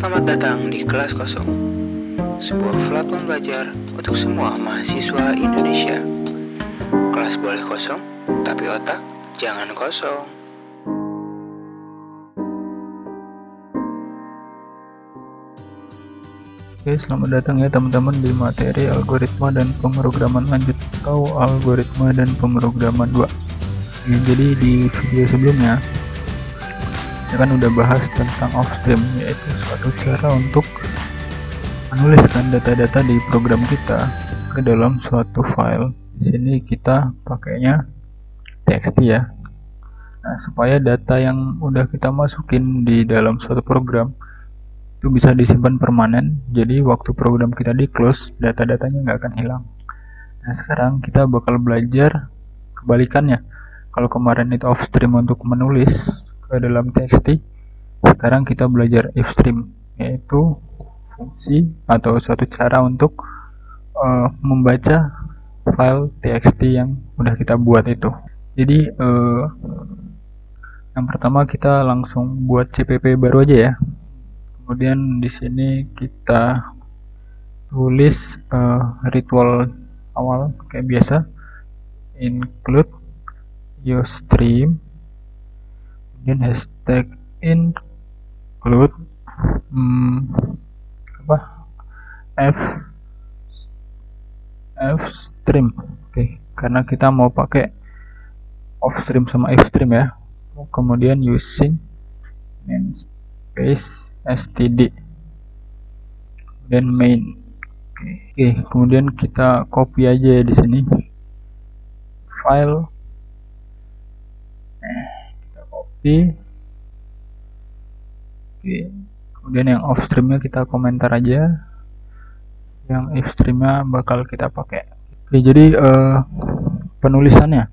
Selamat datang di Kelas Kosong, sebuah platform belajar untuk semua mahasiswa Indonesia. Kelas boleh kosong, tapi otak jangan kosong. Oke, selamat datang ya teman-teman di materi algoritma dan pemrograman lanjut atau algoritma dan pemrograman 2. Oke, jadi di video sebelumnya kita kan udah bahas tentang offstream, yaitu suatu cara untuk menuliskan data-data di program kita ke dalam suatu file. Di sini kita pakainya txt ya. Nah, supaya data yang udah kita masukin di dalam suatu program itu bisa disimpan permanen, jadi waktu program kita di close, data-datanya nggak akan hilang. Nah, sekarang kita bakal belajar kebalikannya. Kalau kemarin itu offstream untuk menulis ke dalam txt, sekarang kita belajar ifstream, yaitu fungsi atau suatu cara untuk membaca file txt yang udah kita buat itu. Jadi yang pertama kita langsung buat cpp baru aja ya. Kemudian di sini kita tulis ritual awal kayak biasa, include usestream, kemudian hashtag include fstream. Oke, karena kita mau pakai offstream sama ifstream ya. Kemudian using namespace std, dan main. Oke, kemudian kita copy aja di sini file. Kita copy. Oke, kemudian yang offstreamnya kita komentar aja, yang ifstreamnya bakal kita pakai. Oke, jadi penulisannya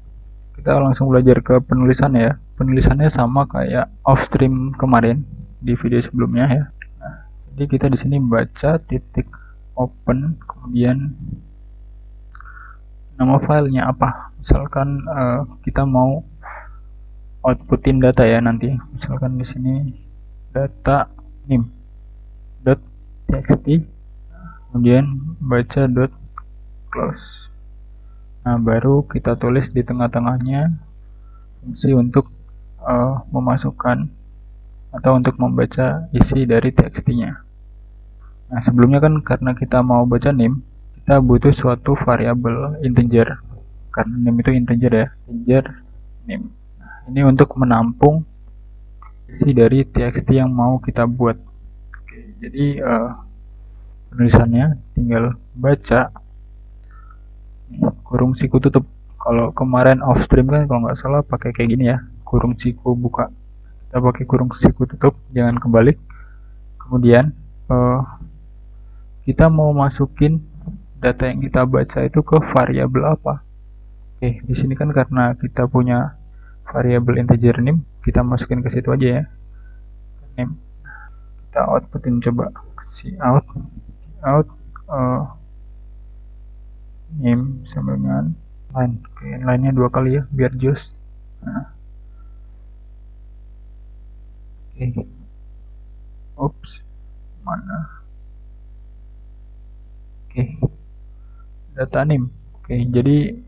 kita langsung belajar ke penulisannya ya. Penulisannya sama kayak offstream kemarin di video sebelumnya ya. Nah, jadi kita di sini baca titik open, kemudian nama filenya apa. Misalkan kita mau outputin data ya nanti. Misalkan di sini data nim.txt, kemudian baca .close. Nah, baru kita tulis di tengah-tengahnya fungsi untuk memasukkan atau untuk membaca isi dari txt-nya. Nah, sebelumnya kan karena kita mau baca nim, kita butuh suatu variabel integer. Karena nim itu integer ya, integer nim. Nah, ini untuk menampung isi dari txt yang mau kita buat. Oke, jadi penulisannya tinggal baca kurung siku tutup. Kalau kemarin offstream kan kalau nggak salah pakai kayak gini ya, kurung siku buka. Kita pakai kurung siku tutup, jangan kebalik. Kemudian kita mau masukin data yang kita baca itu ke variabel apa. Oke, di sini kan karena kita punya variabel integer nim, kita masukin ke situ aja ya, nim. Kita outputin coba, cout nim sama dengan line. Oke, line-nya 2 kali ya biar jos. Nah. Oke. Oops, mana? Oke, data nim. Oke, jadi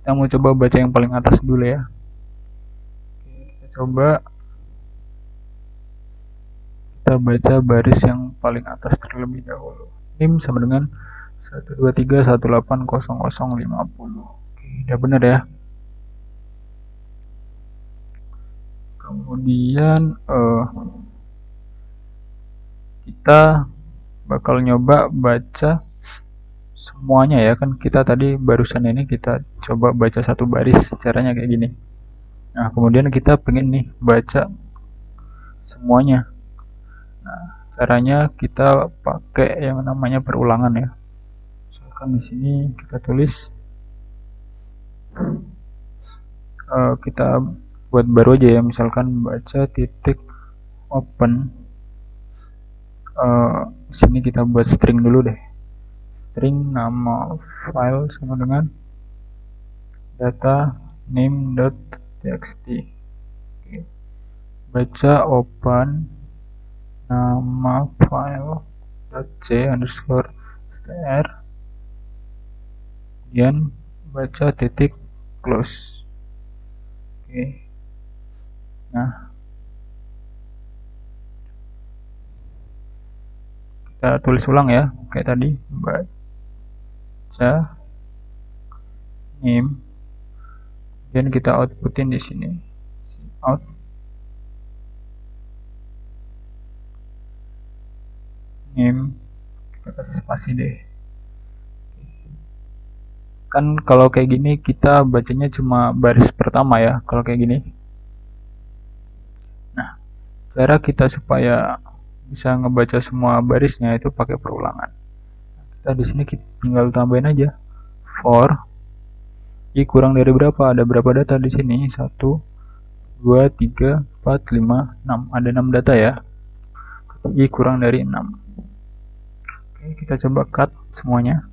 kita mau coba baca yang paling atas dulu ya. Oke, kita coba kita baca baris yang paling atas terlebih dahulu. Nim sama dengan 123.180.050. Oke, udah benar ya. Kemudian kita bakal nyoba baca semuanya ya, kan kita tadi barusan ini kita coba baca satu baris, caranya kayak gini. Nah, kemudian kita pengen nih baca semuanya. Nah, caranya kita pakai yang namanya perulangan ya. Misalkan di sini kita tulis kita buat baru aja ya, misalkan baca titik open. Sini kita buat string dulu deh, string nama file sama dengan data name.txt. Baca open nama file .c underscore str, kemudian baca titik close. Oke. Nah, kita tulis ulang ya, kayak tadi, baca name, dan kita outputin di sini out name, kita kasih spasi deh. Kan kalau kayak gini kita bacanya cuma baris pertama ya, kalau kayak gini. Nah, cara kita supaya bisa ngebaca semua barisnya itu pakai perulangan. Kita di sini tinggal tambahin aja for i kurang dari berapa, ada berapa data di sini, 1 2 3 4 5 6, ada 6 data ya, i kurang dari 6. Oke, kita coba cut semuanya,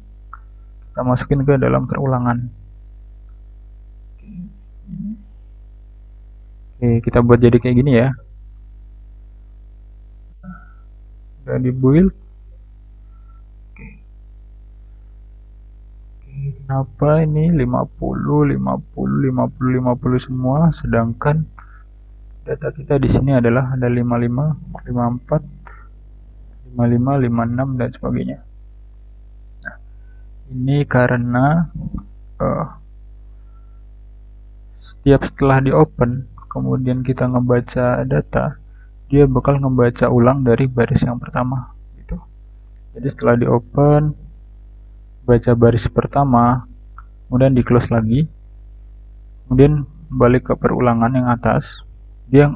kita masukin ke dalam perulangan. Oke, kita buat jadi kayak gini ya, udah di build. Kenapa ini 50 semua, sedangkan data kita di sini adalah ada 55, 54, 55, 56 dan sebagainya. Nah, ini karena setiap setelah di open kemudian kita ngebaca data, dia bakal ngebaca ulang dari baris yang pertama gitu. Jadi setelah di open, baca baris pertama, kemudian di close lagi, kemudian balik ke perulangan yang atas, dia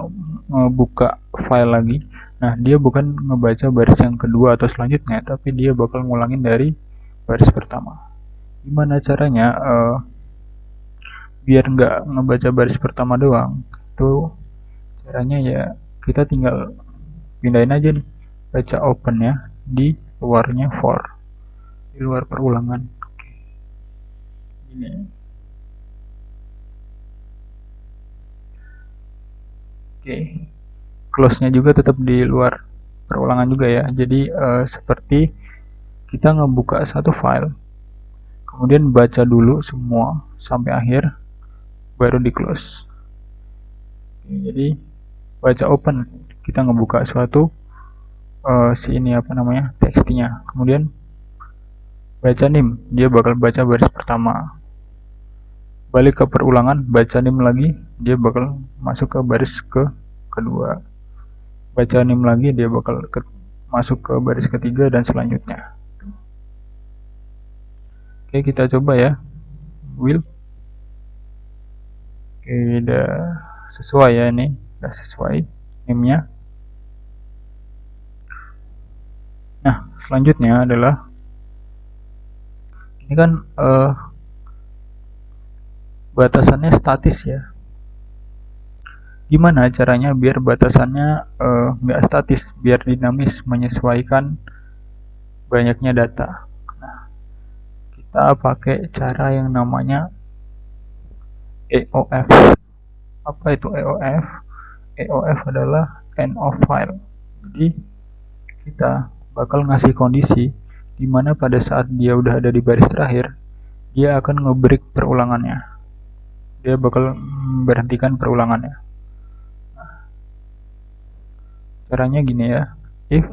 ngebuka file lagi. Nah, dia bukan ngebaca baris yang kedua atau selanjutnya, tapi dia bakal ngulangin dari baris pertama. Gimana caranya biar nggak ngebaca baris pertama doang? Itu caranya ya, kita tinggal pindahin aja nih baca opennya di luarnya for, di luar perulangan. Ini. Oke, close-nya juga tetap di luar perulangan juga ya. Jadi seperti kita ngebuka satu file, kemudian baca dulu semua sampai akhir, baru di close. Oke, jadi baca open, kita ngebuka suatu tekstnya, kemudian baca name, dia bakal baca baris pertama. Balik ke perulangan, baca name lagi, dia bakal masuk ke baris kedua. Baca name lagi, dia bakal masuk ke baris ketiga dan selanjutnya. Oke, kita coba ya, will. Oke, udah sesuai ya, ini udah sesuai name-nya. Nah, selanjutnya adalah ini kan batasannya statis ya. Gimana caranya biar batasannya nggak statis, biar dinamis, menyesuaikan banyaknya data? Nah, kita pakai cara yang namanya EOF. Apa itu EOF? EOF adalah end of file. Jadi kita bakal ngasih kondisi dimana pada saat dia udah ada di baris terakhir, dia akan nge-break perulangannya, dia bakal berhentikan perulangannya. Caranya gini ya, if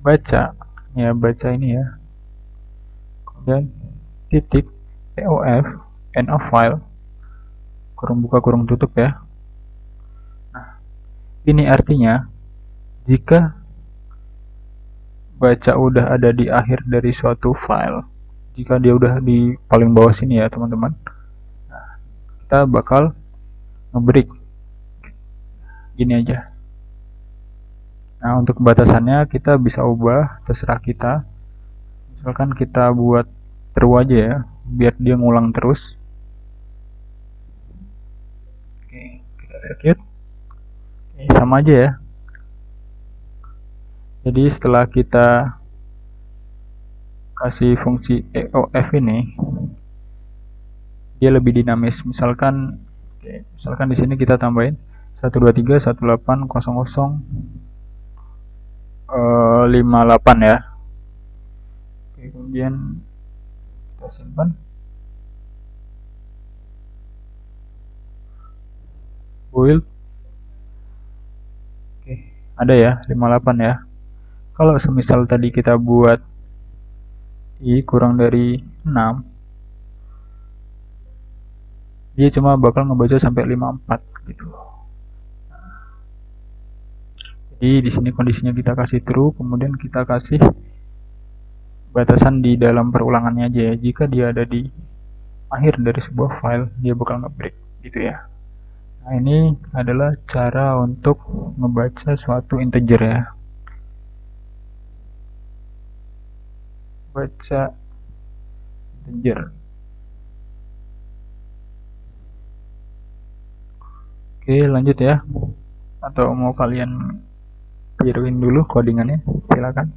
baca ini ya, kemudian titik EOF end of file, kurung buka kurung tutup ya. Nah, ini artinya jika baca udah ada di akhir dari suatu file, jika dia udah di paling bawah sini ya teman-teman, nah, kita bakal nge-break gini aja. Nah, untuk batasannya kita bisa ubah, terserah kita. Misalkan kita buat true aja ya, biar dia ngulang terus. Oke, kita execute. Oke, sama aja ya. Jadi setelah kita kasih fungsi EOF ini, dia lebih dinamis. Misalkan di sini kita tambahin 123 1800 58 ya. Oke, kemudian kita simpan. Build. Oke, ada ya 58 ya. Kalau semisal tadi kita buat i kurang dari 6, dia cuma bakal ngebaca sampai 54 gitu. Jadi di sini kondisinya kita kasih true, kemudian kita kasih batasan di dalam perulangannya aja ya. Jika dia ada di akhir dari sebuah file, dia bakal nge-break gitu ya. Nah, ini adalah cara untuk membaca suatu integer ya. Baca integer. Oke, lanjut ya. Atau mau kalian tiruin dulu codingannya, silakan.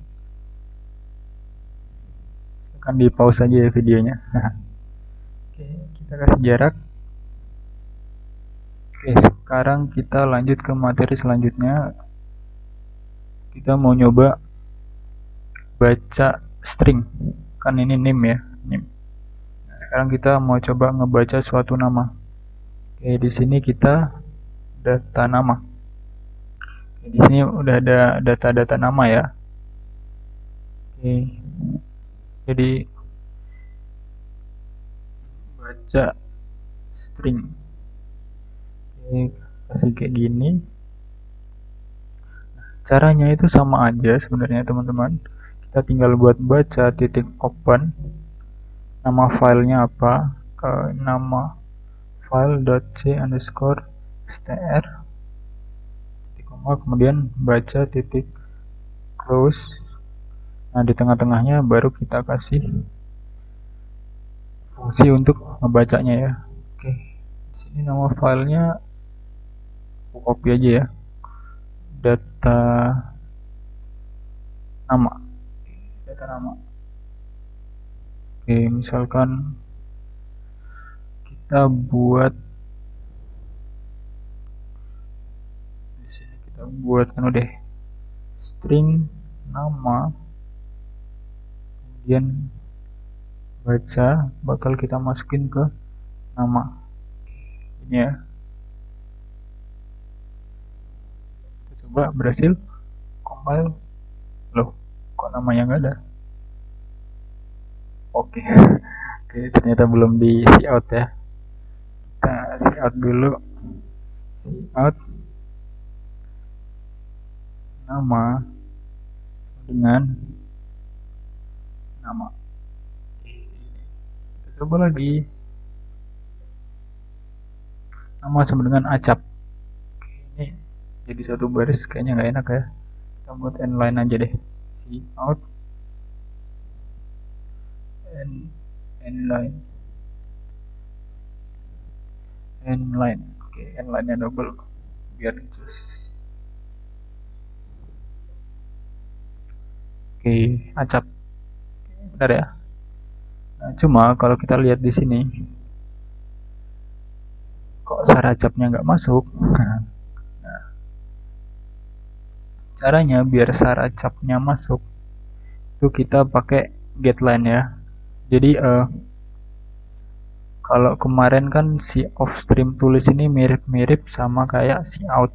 Silakan di pause aja ya videonya. Oke, kita kasih jarak. Oke, sekarang kita lanjut ke materi selanjutnya. Kita mau nyoba baca string. Kan ini name ya, name. Nah, sekarang kita mau coba ngebaca suatu nama. Oke, di sini kita data nama. Oke, di sini udah ada data-data nama ya. Oke. Jadi baca string. Oke, kasih kayak gini. Caranya itu sama aja sebenarnya teman-teman. Kita tinggal buat baca titik open, nama filenya apa, nama file.c underscore str titik koma, kemudian baca titik close. Nah, di tengah-tengahnya baru kita kasih fungsi untuk membacanya ya. Oke, di sini nama filenya aku copy aja ya, data nama. Oke, misalkan kita buat di sini, kita buat deh string nama, kemudian baca bakal kita masukin ke nama ini ya. Kita coba berhasil compile. Loh, kok namanya nggak ada? Oke. Oke, ternyata belum di cout ya. Kita cout dulu. Cout nama dengan nama. Kita coba lagi. Nama sama dengan acap. Ini jadi satu baris kayaknya nggak enak ya. Kita buat inline aja deh. Cout inline. Oke, inline nya double biar terus. Oke, acap. Benar ya. Nah, cuma kalau kita lihat di sini kok saracapnya nggak masuk. Nah, caranya biar saracapnya masuk itu kita pakai getLine ya. Jadi kalau kemarin kan si offstream tulis ini mirip-mirip sama kayak si out.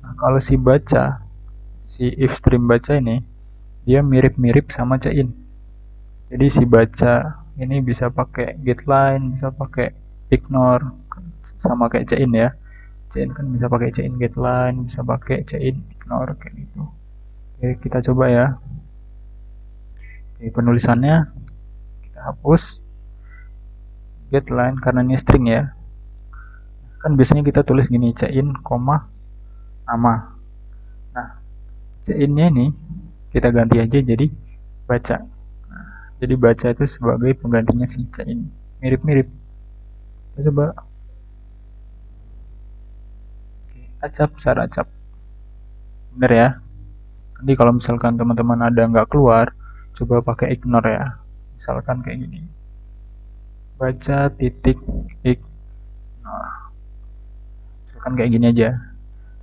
Nah, kalau si baca, si if stream baca ini dia mirip-mirip sama cin. Jadi si baca ini bisa pakai getLine, bisa pakai ignore, sama kayak cin ya. Cin kan bisa pakai cin getLine, bisa pakai cin ignore kayak gitu. Oke, kita coba ya. Oke, penulisannya kita hapus getLine karena ini string ya. Kan biasanya kita tulis gini, cin, nama. Nah, cin-nya ini kita ganti aja jadi baca. Nah, jadi baca itu sebagai penggantinya si cin. Mirip-mirip. Kita coba. Oke, acap, saracap. Bener ya. Nanti kalau misalkan teman-teman ada nggak keluar, coba pakai ignore ya. Misalkan kayak gini. Baca titik ignore. Misalkan kayak gini aja.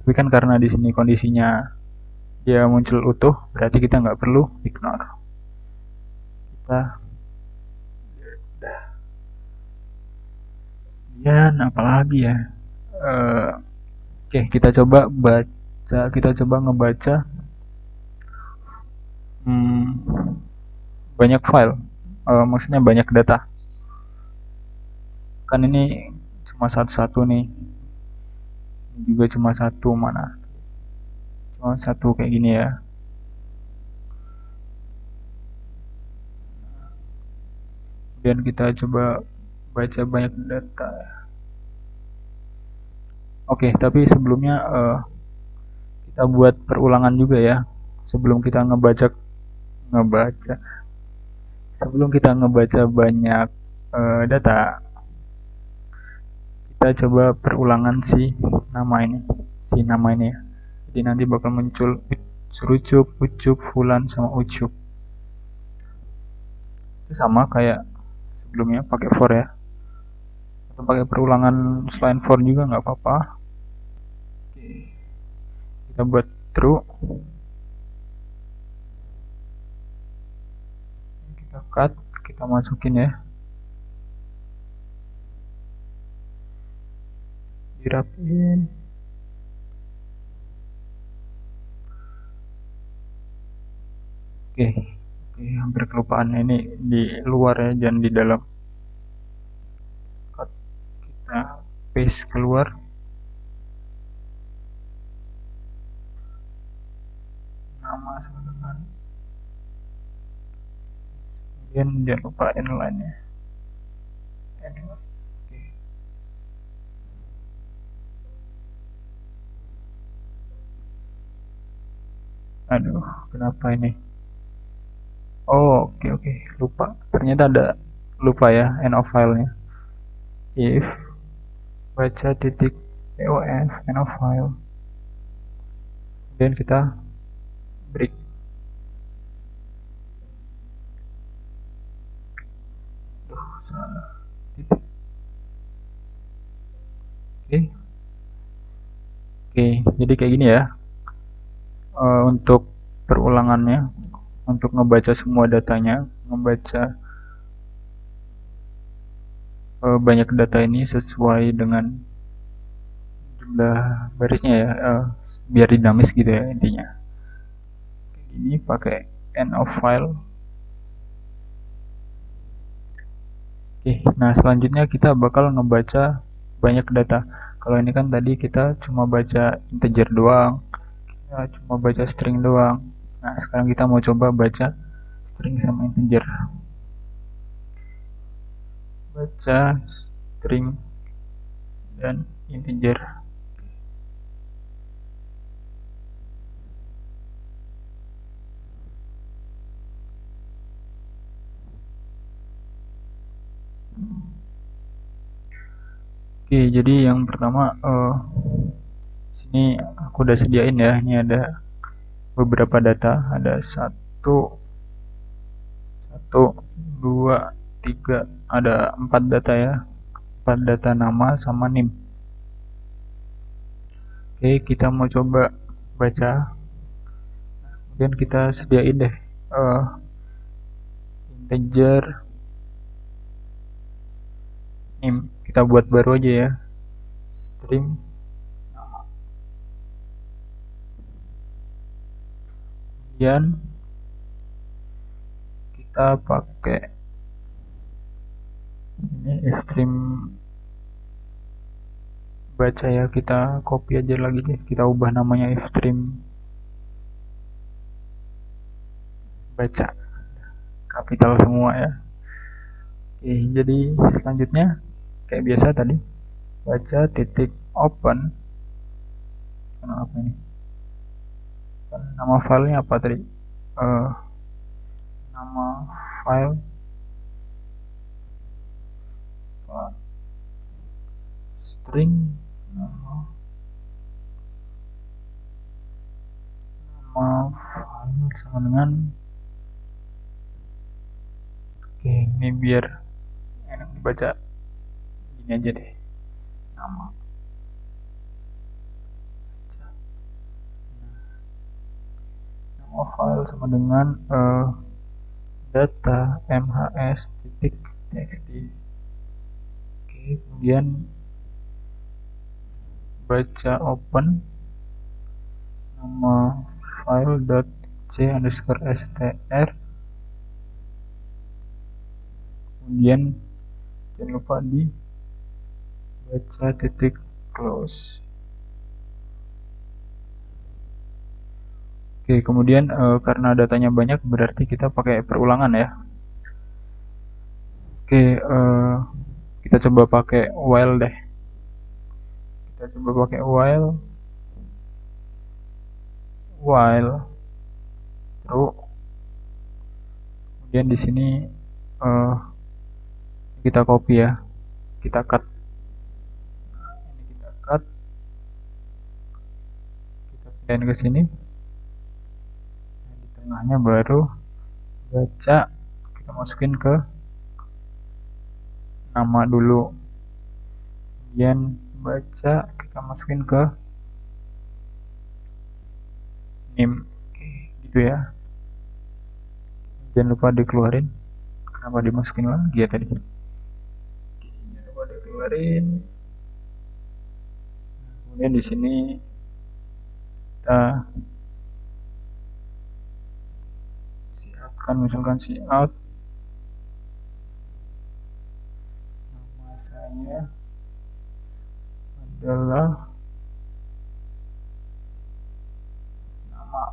Tapi kan karena di sini kondisinya dia muncul utuh, berarti kita nggak perlu ignore. Kita dan apalagi ya, oke, kita coba ngebaca banyak file, maksudnya banyak data. Kan ini cuma satu-satu nih, ini juga cuma satu, mana cuma satu kayak gini ya. Kemudian kita coba baca banyak data. Oke, tapi sebelumnya kita buat perulangan juga ya, sebelum kita ngebaca banyak data. Kita coba perulangan si nama ini ya. Jadi nanti bakal muncul Surucup, Ucup, Fulan, sama Ucup. Itu sama kayak sebelumnya pakai for ya, atau pakai perulangan selain for juga nggak apa-apa. Oke, kita buat true, kita cut, kita masukin ya, dirapin. Oke, hampir kelupaan, ini di luar ya, jangan di dalam. Cut, kita paste keluar, nama sama dengan, kemudian jangan lupa inline nya. Oke. Aduh, kenapa ini? Oh, oke, lupa. Ternyata ada lupa ya end of file-nya. If baca titik pof end of file, dan kita break. Oke, jadi kayak gini ya. Untuk perulangannya, untuk ngebaca semua datanya, ngebaca banyak data ini sesuai dengan jumlah barisnya ya, biar dinamis gitu ya intinya. Ini pakai end of file. Oke, nah selanjutnya kita bakal ngebaca banyak data. Kalau ini kan tadi kita cuma baca integer doang, kita cuma baca string doang. Nah sekarang kita mau coba baca string sama integer. Baca string dan integer. Oke, jadi yang pertama sini aku udah sediain ya. Ini ada beberapa data, ada 1, 2, 3, ada 4 data ya, 4 data nama sama NIM. Oke, kita mau coba baca, kemudian kita sediain deh integer NIM, kita buat baru aja ya, string nama. Kemudian kita pakai ini stream baca ya, kita copy aja lagi deh, kita ubah namanya stream baca, kapital semua ya. Oke, jadi selanjutnya kayak biasa tadi, baca titik open. Apa ini? Nama filenya apa tadi? Nama file string nama file sama dengan, oke, ini biar enak dibaca, gini aja deh, nama. of file sama dengan data mhs.txt. Oke, kemudian baca open nama file.c_str, kemudian jangan lupa dibaca titik close. Oke, kemudian karena datanya banyak berarti kita pakai perulangan ya. Oke, kita coba pakai while deh. Kita coba pakai while true. Kemudian di sini kita copy ya, kita cut. Ini kita cut, kita pindahin ke sini. Di tengahnya baru baca, kita masukin ke nama dulu, kemudian baca kita masukin ke name. Oke, gitu ya. Jangan lupa dikeluarin. Kenapa dimasukin lagi ya tadi? Jangan lupa dikeluarin. Kemudian di sini kita siapkan, misalkan cout, nama saya adalah nama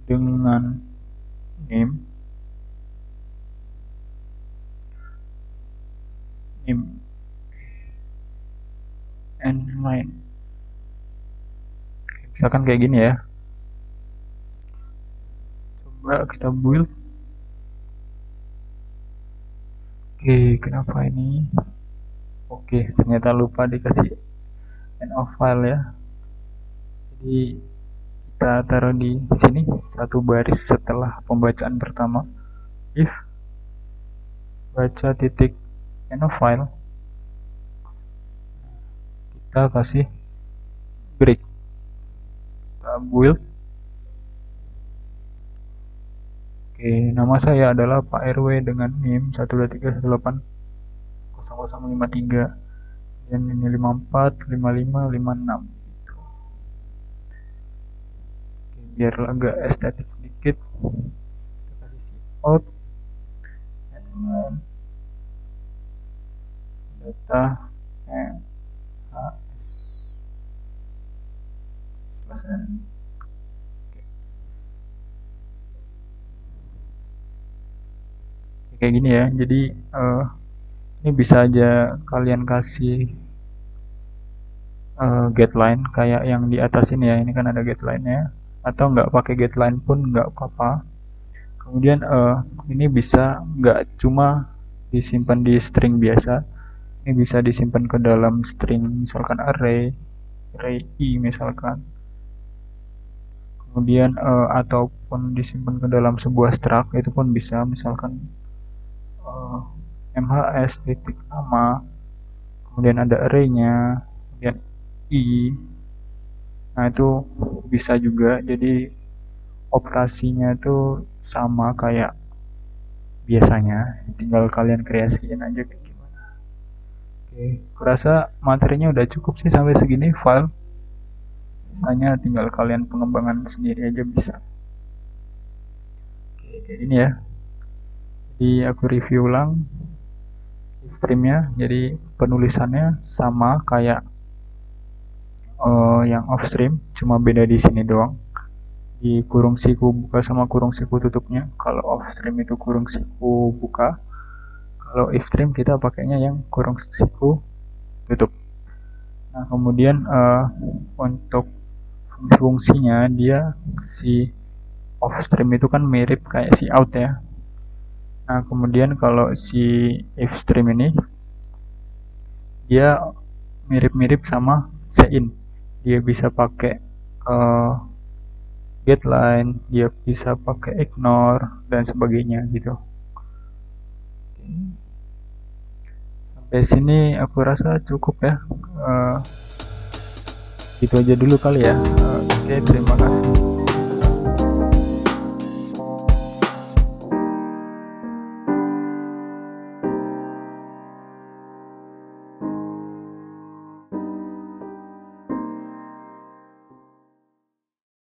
dengan name and line. Misalkan kayak gini ya. Coba kita build. Oke, kenapa ini? Oke, ternyata lupa dikasih end of file ya. Jadi kita taruh di sini satu baris setelah pembacaan pertama. If baca titik end of file, kita kasih break. Kita build. Oke, nama saya adalah Pak RW dengan NIM 123180053 dan ini 545556 gitu. Oke, biar agak estetik dikit, kita kasih cout and data mhs /n. Kayak gini ya. Jadi ini bisa aja kalian kasih getline kayak yang di atas ini ya. Ini kan ada getline-nya, atau nggak pakai getline pun nggak apa-apa. Kemudian ini bisa nggak cuma disimpan di string biasa, ini bisa disimpan ke dalam string, misalkan array i misalkan. Kemudian ataupun disimpan ke dalam sebuah struct, itu pun bisa, misalkan mhs titik nama, kemudian ada array-nya, kemudian i. Nah, itu bisa juga. Jadi operasinya itu sama kayak biasanya, tinggal kalian kreasiin aja kayak gimana. Oke, kurasa materinya udah cukup sih sampai segini file. Misalnya tinggal kalian pengembangan sendiri aja bisa. Oke, kayak ini ya. Jadi aku review ulang streamnya. Jadi penulisannya sama kayak yang off stream, cuma beda di sini doang, di kurung siku buka sama kurung siku tutupnya. Kalau off stream itu kurung siku buka, kalau if stream kita pakainya yang kurung siku tutup. Nah, kemudian untuk fungsinya dia si off stream itu kan mirip kayak si out ya. Nah, kemudian kalau si if stream ini dia mirip-mirip sama cin. Dia bisa pakai getline, dia bisa pakai ignore dan sebagainya gitu. Sampai sini aku rasa cukup ya. Itu aja dulu kali ya. Oke, terima kasih.